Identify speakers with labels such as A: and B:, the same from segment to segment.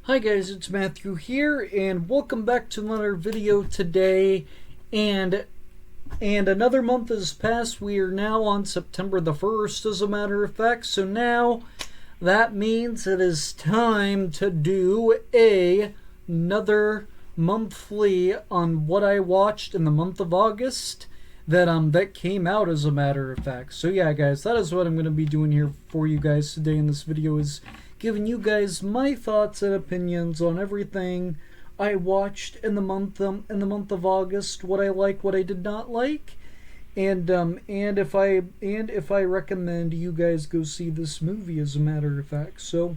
A: Hi guys, it's Matthew here, and welcome back to another video today. And another month has passed. We are now on September the 1st, as a matter of fact. So now that means it is time to do another monthly on what I watched in the month of August that came out, as a matter of fact. So yeah, guys, that is what I'm going to be doing here for you guys today in this video, is giving you guys my thoughts and opinions on everything I watched in the month of August, what I like, what I did not like, and if I recommend you guys go see this movie, as a matter of fact. So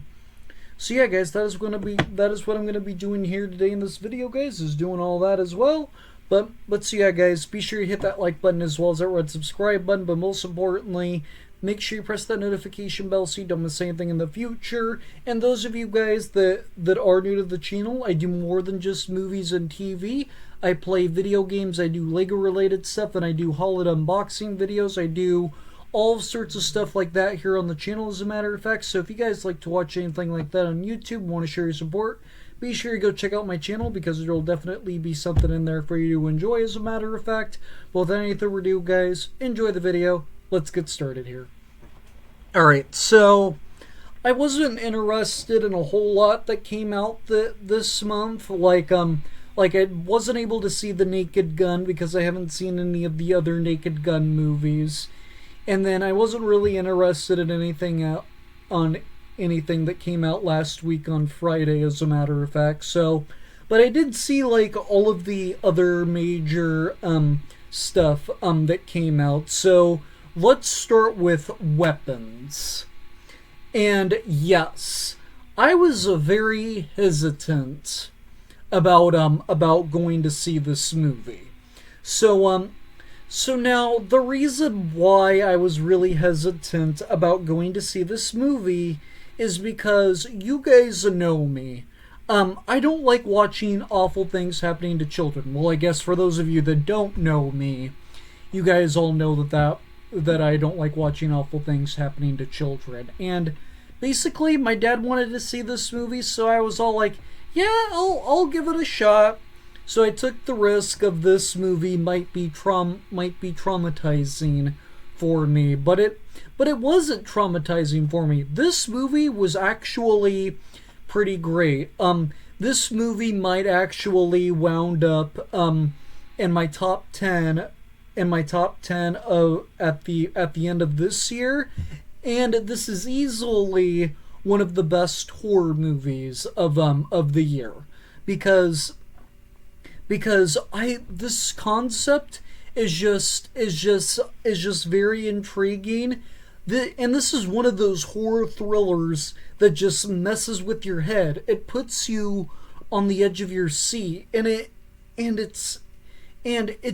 A: yeah, guys, that is what I'm gonna be doing here today in this video, guys, is doing all that as well. But so yeah, guys, be sure you hit that like button as well as that red subscribe button, but most importantly, make sure you press that notification bell so you don't miss anything in the future. And those of you guys that are new to the channel, I do more than just movies and TV. I play video games, I do Lego related stuff, and I do holiday unboxing videos. I do all sorts of stuff like that here on the channel, as a matter of fact. So if you guys like to watch anything like that on YouTube, want to share your support, be sure to go check out my channel, because there will definitely be something in there for you to enjoy, as a matter of fact. But without any further ado, guys, enjoy the video. Let's get started here. Alright, so I wasn't interested in a whole lot that came out this month. Like I wasn't able to see The Naked Gun because I haven't seen any of the other Naked Gun movies. And then I wasn't really interested in anything on anything that came out last week on Friday, as a matter of fact. So, but I did see like all of the other major stuff that came out. So let's start with Weapons. And yes, I was very hesitant about going to see this movie. So now the reason why I was really hesitant about going to see this movie is because you guys know me. I don't like watching awful things happening to children. Well, I guess for those of you that don't know me, you guys all know that I don't like watching awful things happening to children. And basically, my dad wanted to see this movie, so I was all like, yeah, I'll give it a shot. So I took the risk of this movie might be traumatizing for me, but it wasn't traumatizing for me. This movie was actually pretty great. This movie might actually wound up in my top 10 at the end of this year, and this is easily one of the best horror movies of the year, because this concept is just very intriguing. And this is one of those horror thrillers that just messes with your head. It puts you on the edge of your seat, and it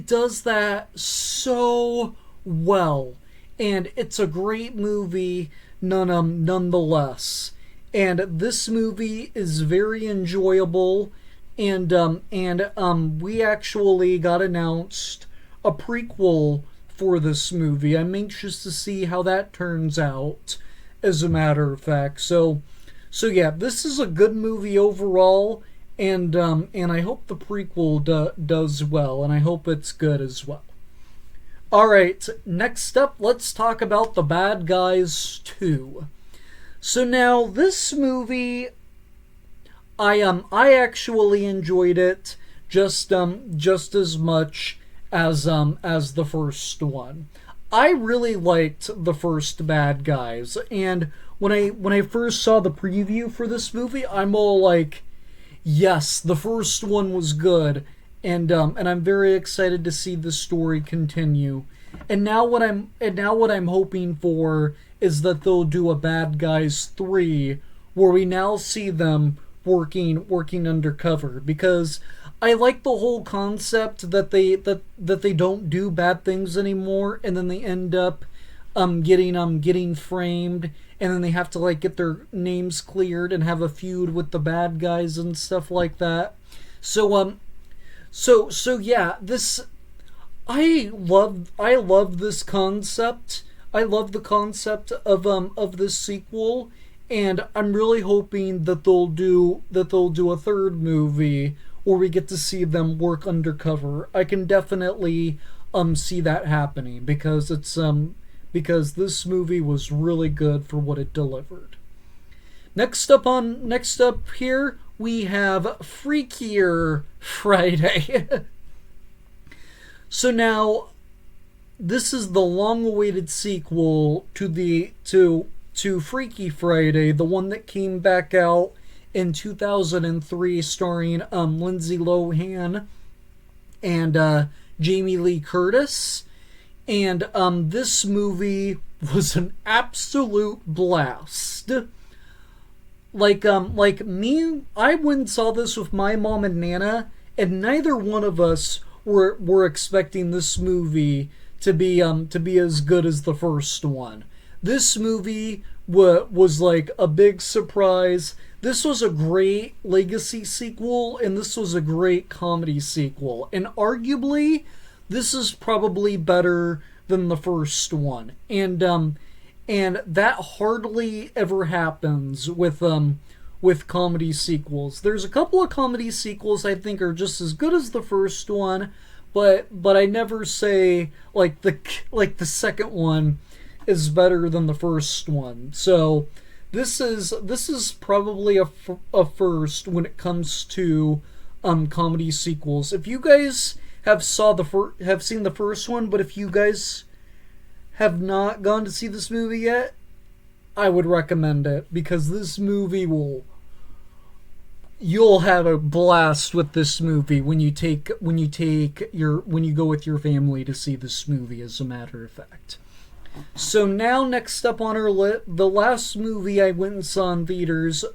A: does that so well. And it's a great movie nonetheless. And this movie is very enjoyable. And we actually got announced a prequel for this movie. I'm anxious to see how that turns out, as a matter of fact. So yeah, this is a good movie overall, and I hope the prequel does well, and I hope it's good as well. Alright, next up, let's talk about The Bad Guys 2. So now, this movie, I actually enjoyed it just as much as the first one. I really liked the first Bad Guys, and when I first saw the preview for this movie, I'm all like, yes, the first one was good, and I'm very excited to see the story continue. And now what I'm hoping for is that they'll do a Bad Guys 3, where we now see them working undercover, because I like the whole concept that they don't do bad things anymore, and then they end up getting framed, and then they have to like get their names cleared and have a feud with the bad guys and stuff like that. So yeah, this I love this concept. I love the concept of this sequel, and I'm really hoping that they'll do a third movie where we get to see them work undercover. I can definitely see that happening because this movie was really good for what it delivered. Next up here we have Freakier Friday. So now this is the long-awaited sequel to Freaky Friday, the one that came back out in 2003, starring Lindsay Lohan and Jamie Lee Curtis. And this movie was an absolute blast. Like me, I went and saw this with my mom and Nana, and neither one of us were expecting this movie to be as good as the first one. This movie was like a big surprise. This was a great legacy sequel, and this was a great comedy sequel. And arguably, this is probably better than the first one. And that hardly ever happens with comedy sequels. There's a couple of comedy sequels I think are just as good as the first one, but I never say like the second one is better than the first one. So this is probably a first when it comes to comedy sequels. If you guys have seen the first one, but if you guys have not gone to see this movie yet, I would recommend it, because this movie you'll have a blast with this movie when you go with your family to see this movie, as a matter of fact. So now, next up on our list, the last movie I went and saw in theaters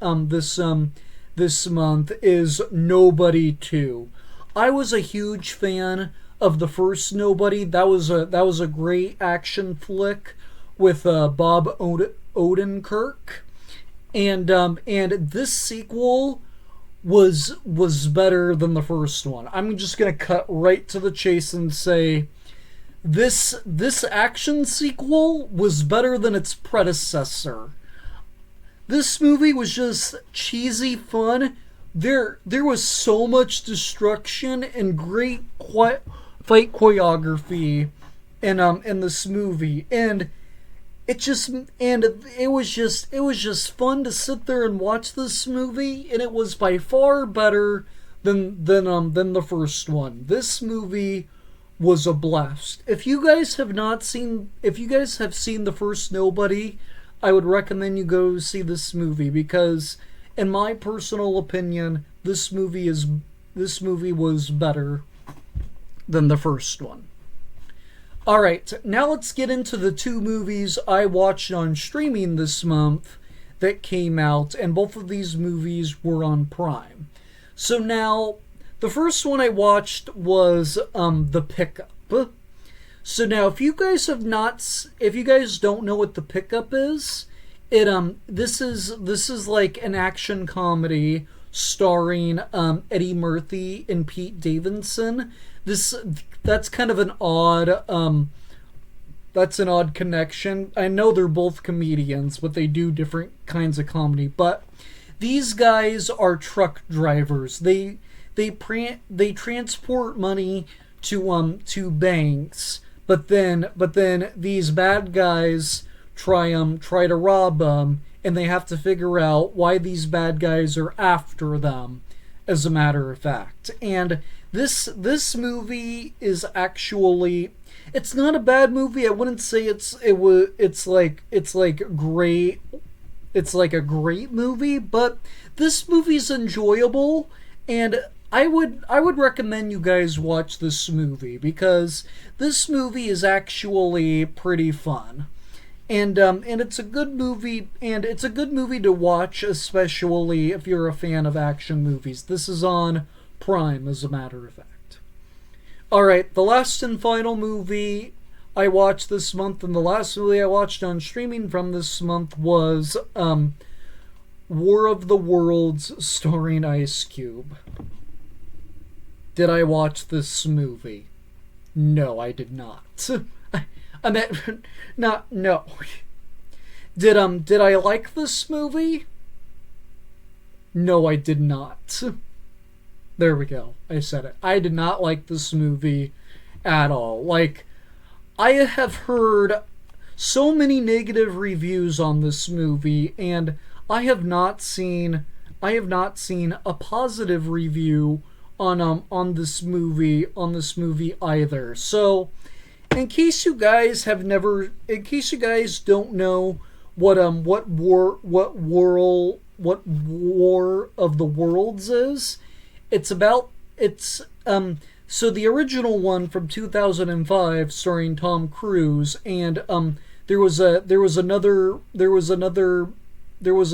A: this month is Nobody 2. I was a huge fan of the first Nobody. That was a great action flick with Bob Odenkirk, and this sequel was better than the first one. I'm just gonna cut right to the chase and say this action sequel was better than its predecessor. This movie was just cheesy fun. There was so much destruction and great fight choreography in this movie, and it was just fun to sit there and watch this movie, and it was by far better than the first one. This movie was a blast. If you guys have seen the first Nobody, I would recommend you go see this movie, because in my personal opinion, this movie was better than the first one. Alright, now let's get into the two movies I watched on streaming this month that came out, and both of these movies were on Prime. So now, the first one I watched was The Pickup. So now, if you guys don't know what The Pickup is, this is like an action comedy starring Eddie Murphy and Pete Davidson. That's kind of an odd connection. I know they're both comedians, but they do different kinds of comedy. But these guys are truck drivers. They transport money to banks, but then these bad guys try to rob them, and they have to figure out why these bad guys are after them, as a matter of fact. And this movie is actually, it's not a bad movie. I wouldn't say it's like a great movie, but this movie's enjoyable, and I would recommend you guys watch this movie, because this movie is actually pretty fun. And it's a good movie, and it's a good movie to watch, especially if you're a fan of action movies. This is on Prime, as a matter of fact. Alright, the last and final movie I watched this month, and the last movie I watched on streaming from this month, was War of the Worlds, starring Ice Cube. Did I watch this movie? No, I did not. I meant, no. Did I like this movie? No, I did not. There we go. I said it. I did not like this movie at all. Like, I have heard so many negative reviews on this movie, and I have not seen a positive review on this movie either. So, in case you guys don't know what War of the Worlds is, so the original one from 2005 starring Tom Cruise, and there was an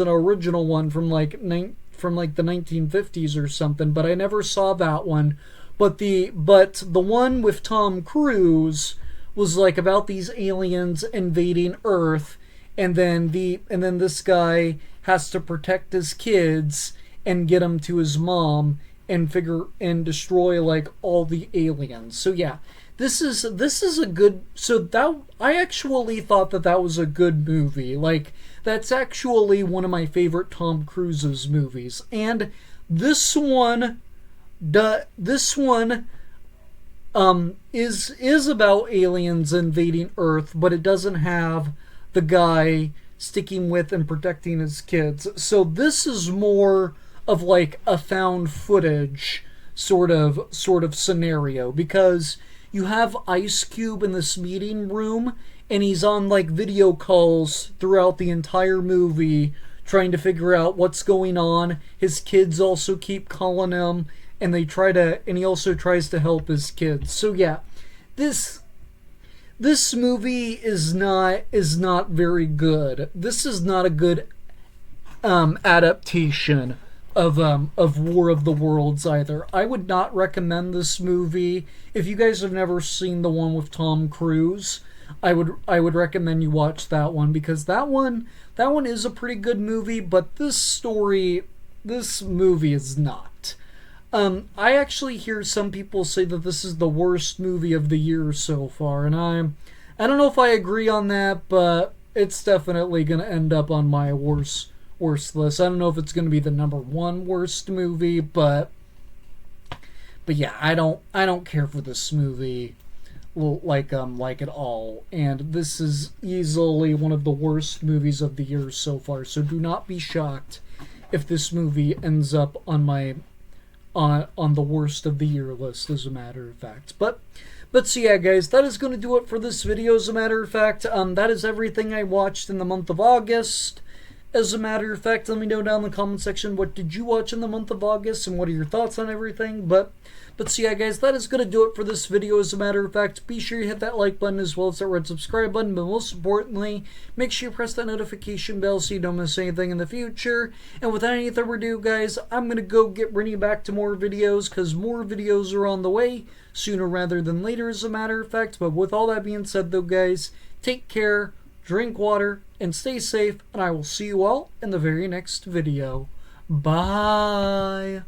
A: original one from like the 1950s or something, but I never saw that one. But the one with Tom Cruise was like about these aliens invading Earth, and then this guy has to protect his kids and get them to his mom and destroy like all the aliens. So yeah, this is a good. So that I actually thought that was a good movie. Like, that's actually one of my favorite Tom Cruise's movies. And this one is about aliens invading Earth, but it doesn't have the guy sticking with and protecting his kids. So this is more of like a found footage sort of scenario, because you have Ice Cube in this meeting room, and he's on like video calls throughout the entire movie trying to figure out what's going on. His kids also keep calling him, and he also tries to help his kids. So yeah, this movie is not very good. This is not a good adaptation of War of the Worlds either. I would not recommend this movie. If you guys have never seen the one with Tom Cruise, I would recommend you watch that one, because that one is a pretty good movie, but this movie is not. I actually hear some people say that this is the worst movie of the year so far, and I don't know if I agree on that, but it's definitely gonna end up on my worst list. I don't know if it's gonna be the number one worst movie, but yeah, I don't care for this movie like at all, and this is easily one of the worst movies of the year so far. So do not be shocked if this movie ends up on my on the worst of the year list, as a matter of fact. But so yeah, guys, that is going to do it for this video, as a matter of fact. That is everything I watched in the month of August. As a matter of fact, let me know down in the comment section, what did you watch in the month of August, and what are your thoughts on everything. But so yeah, guys, that is going to do it for this video, as a matter of fact. Be sure you hit that like button as well as that red subscribe button, but most importantly, make sure you press that notification bell so you don't miss anything in the future. And without any further ado, guys, I'm going to go bring you back to more videos, because more videos are on the way, sooner rather than later, as a matter of fact. But with all that being said, though, guys, take care, drink water, and stay safe, and I will see you all in the very next video. Bye!